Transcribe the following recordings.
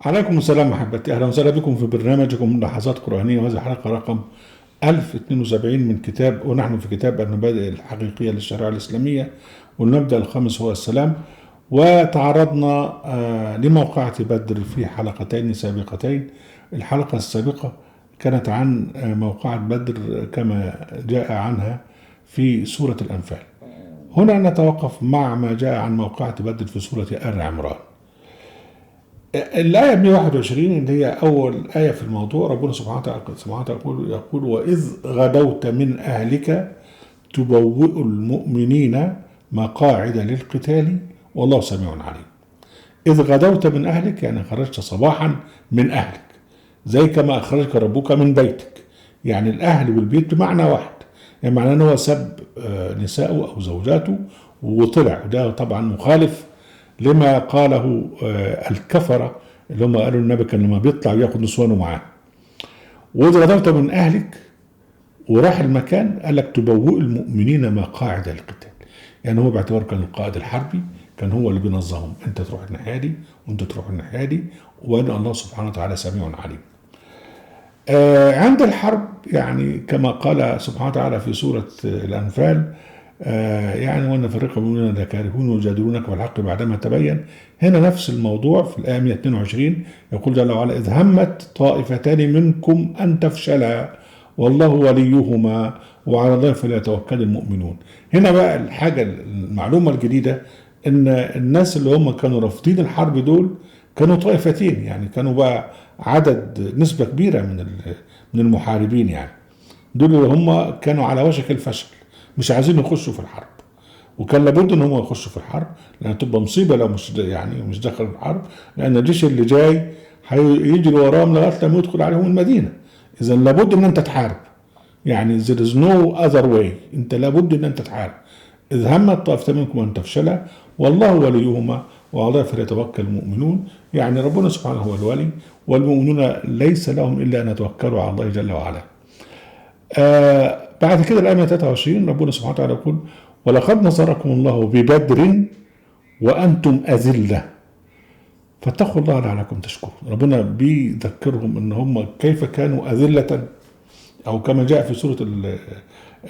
عليكم السلام أحبتي، أهلا وسهلا بكم في برنامجكم لحظات قرآنية، وهذه الحلقة رقم 1072 من كتاب، ونحن في كتاب المبادئ الحقيقية للشريعة الإسلامية، والمبدأ الخامس هو السلام. وتعرضنا لموقعة بدر في حلقتين سابقتين. الحلقة السابقة كانت عن موقعة بدر كما جاء عنها في سورة الأنفال. هنا نتوقف مع ما جاء عن موقعة بدر في سورة آل عمران. الآية 121 اللي هي أول آية في الموضوع، ربنا سبحانه وتعالى يقول: وإذ غدوت من أهلك تبوئ المؤمنين مقاعد للقتال والله سميع عليم. إذ غدوت من أهلك يعني خرجت صباحا من أهلك، زي كما أخرجك ربك من بيتك. يعني الأهل والبيت بمعنى واحد، يعني معناه أنه سب نساءه أو زوجاته وطلع، وده طبعا مخالف لما قاله الكفرة اللي هم قالوا النبي كان لما بيطلع وياخد نسوانه معاه. وإذا غدرت من أهلك وراح المكان قال لك تبوئ المؤمنين مقاعد القتال، يعني هو باعتبار كان القائد الحربي، كان هو اللي بينظمهم، انت تروح الناحيه دي وانت تروح الناحيه دي، وان الله سبحانه وتعالى سميع عليم. عند الحرب يعني كما قال سبحانه وتعالى في سورة الأنفال: يعني وأن فريق المؤمنين لكارهون يجادلونك بالحق بعدما تبين. هنا نفس الموضوع في الآية 122 يقول جل وعلا: إذ همت طائفتان منكم أن تفشلا والله وليهما وعلى الله فليتوكل المؤمنون. هنا بقى الحاجة المعلومة الجديدة إن الناس اللي هم كانوا رافضين الحرب دول كانوا طائفتين، يعني كانوا بقى عدد نسبة كبيرة من المحاربين، يعني دول اللي هم كانوا على وشك الفشل، مش عايزين يخشوا في الحرب، وكان لابد ان هم يخشوا في الحرب، لان تبقى مصيبه لو مش دخل الحرب، لان الجيش اللي جاي هيجري وراهم لغايه لما يدخل عليهم المدينه. اذا لابد ان انت تحارب، يعني there is no other way، انت لابد ان انت تحارب. اذ همت طائفتان منكم ان تفشلا والله وليهما وعلى الله فليتوكل المؤمنون. يعني ربنا سبحانه هو الولي، والمؤمنون ليس لهم الا ان يتوكلوا على الله جل وعلا. بعد كده الآية 23 ربنا سبحانه وتعالى يقول: ولقد نصركم الله ببدر وأنتم أذلة فاتقوا الله لعلكم تشكرون. ربنا بيذكرهم ان هم كيف كانوا أذلة، أو كما جاء في سورة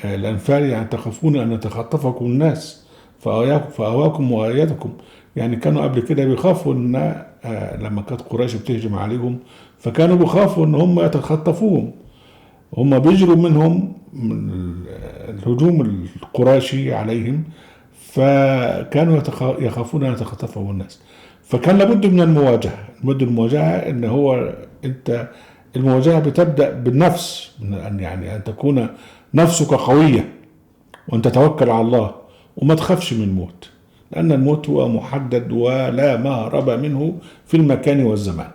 الأنفال: يعني تخافون أن يتخطفكم الناس فأواكم وأيدكم. يعني كانوا قبل كده بيخافوا ان لما كانت قريش بتهجم عليهم فكانوا بيخافوا ان هم يتخطفوهم، هم بيجروا منهم من الهجوم القراشي عليهم، فكانوا يخافون ان يتخطفهم الناس. فكان لابد من المواجهه، ان هو انت المواجهه بتبدا بالنفس، من ان يعني ان تكون نفسك قويه وان تتوكل على الله وما تخافش من الموت، لان الموت هو محدد ولا مهرب منه في المكان والزمان.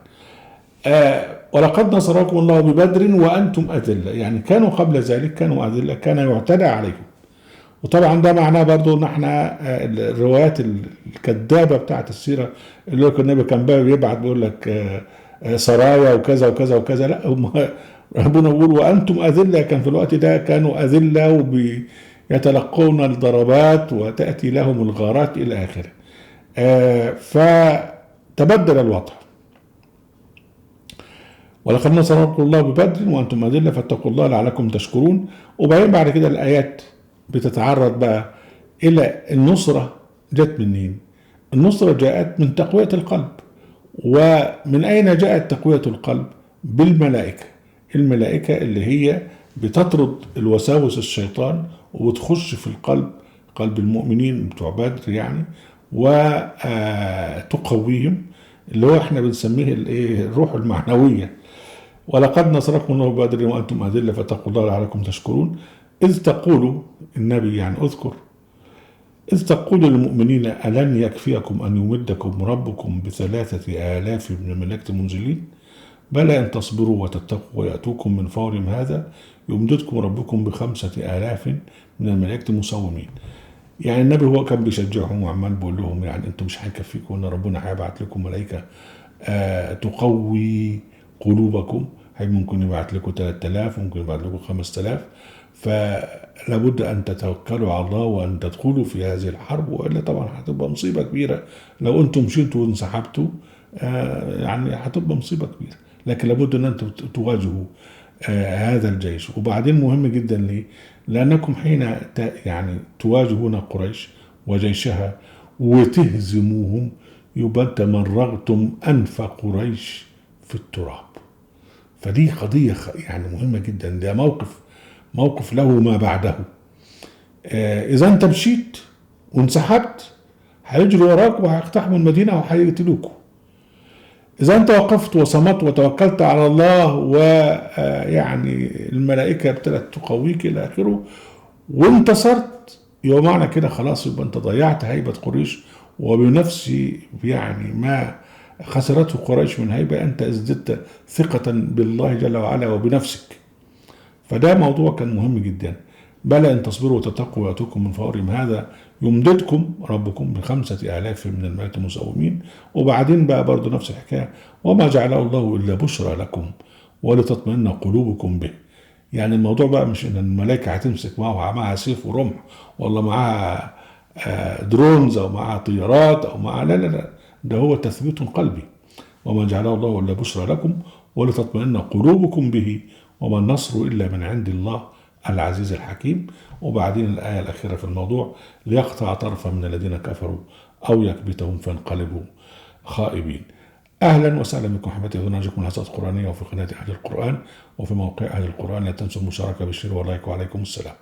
ولقد نصركم الله ببدر وأنتم أذلة، يعني كانوا قبل ذلك كانوا أذلة، كان يعتدى عليهم. وطبعا ده معناه برضو ان احنا الروايات الكذابة بتاعت السيرة اللي هو النبي كان بيبعت بيقول لك سرايا وكذا وكذا وكذا، لا هم ربنا بيقول وأنتم أذلة، كان في الوقت ده كانوا أذلة ويتلقون الضربات وتأتي لهم الغارات إلى آخره. فتبدل الوضع. ولقد نصركم الله ببدر وانتم اذله فاتقوا الله لعلكم تشكرون. وبعدين بعد كده الايات بتتعرض بقى الى النصره. جت منين؟ النصره جاءت من تقويه القلب. ومن اين جاءت تقويه القلب؟ بالملائكه. الملائكه اللي هي بتطرد الوساوس الشيطان وبتخش في القلب، قلب المؤمنين بتوع بدر يعني، وتقويهم، اللي هو احنا بنسميه الروح المعنويه. ولقد نصركم الله ببدر وانتم اذله فاتقوا الله لعلكم تشكرون. اذ تقول النبي، يعني اذكر اذ تقول للمؤمنين الن يكفيكم ان يمدكم ربكم ب3,000 من الملائكه منزلين بلى ان تصبروا وتتقوا وياتوكم من فورهم هذا يمددكم ربكم ب5,000 من الملائكه مسومين. يعني النبي هو كان بيشجعهم وعمال بيقول لهم يعني انتم مش هيكفيكم ان ربنا هيبعت لكم ملائكه تقوي قلوبكم. هي ممكن يبعت لكم 3,000، ممكن يبعت لكم 5,000. فلابد ان تتوكلوا على الله وان تدخلوا في هذه الحرب، والا طبعا هتبقى مصيبه كبيره لو انتم مشيتوا وانسحبتوا يعني هتبقى مصيبة كبيرة. لكن لابد ان انتم تواجهوا هذا الجيش. وبعدين مهم جدا ليه؟ لانكم حين يعني تواجهون قريش وجيشها وتهزموهم، يبقى انت مرغتم انف قريش في التراب. فدي قضية يعني مهمة جدا، ده موقف له ما بعده. اذا انت مشيت وانسحبت هيجروا وراك وهيقتحموا المدينة وهيقتلوكوا. إذا أنت وقفت وصمت وتوكلت على الله ويعني الملائكة ابتدت تقويك إلى آخره وانتصرت، يبقى معنى كده خلاص، يبقى أنت ضيعت هيبة قريش. وبنفس يعني ما خسرته قريش من هيبة، أنت ازددت ثقة بالله جل وعلا وبنفسك. فده موضوع كان مهم جدا. بلى إن تصبروا وتتقوا ويأتوكم من فورهم هذا يمددكم ربكم ب5,000 من الملائكة مسومين. وبعدين بقى برضو نفس الحكاية، وما جعله الله إلا بشرى لكم ولتطمئن قلوبكم به. يعني الموضوع بقى مش إن الملائكة هتمسك معاها سيف ورمح، ولا معاها درونز أو معاها طيارات أو معاها، لا لا لا، ده هو تثبيت قلبي. وما جعله الله إلا بشرى لكم ولتطمئن قلوبكم به وما النصر إلا من عند الله العزيز الحكيم. وبعدين الآية الأخيرة في الموضوع، ليقطع طرفا من الذين كفروا أو يكبتهم فانقلبوا خائبين. أهلا وسهلا بكم حبايبي، برنامجكم الحصات القرآنية وفي قناة أهل القرآن وفي موقع أهل القرآن. لا تنسوا المشاركة بالشير واللايك، وعليكم السلام.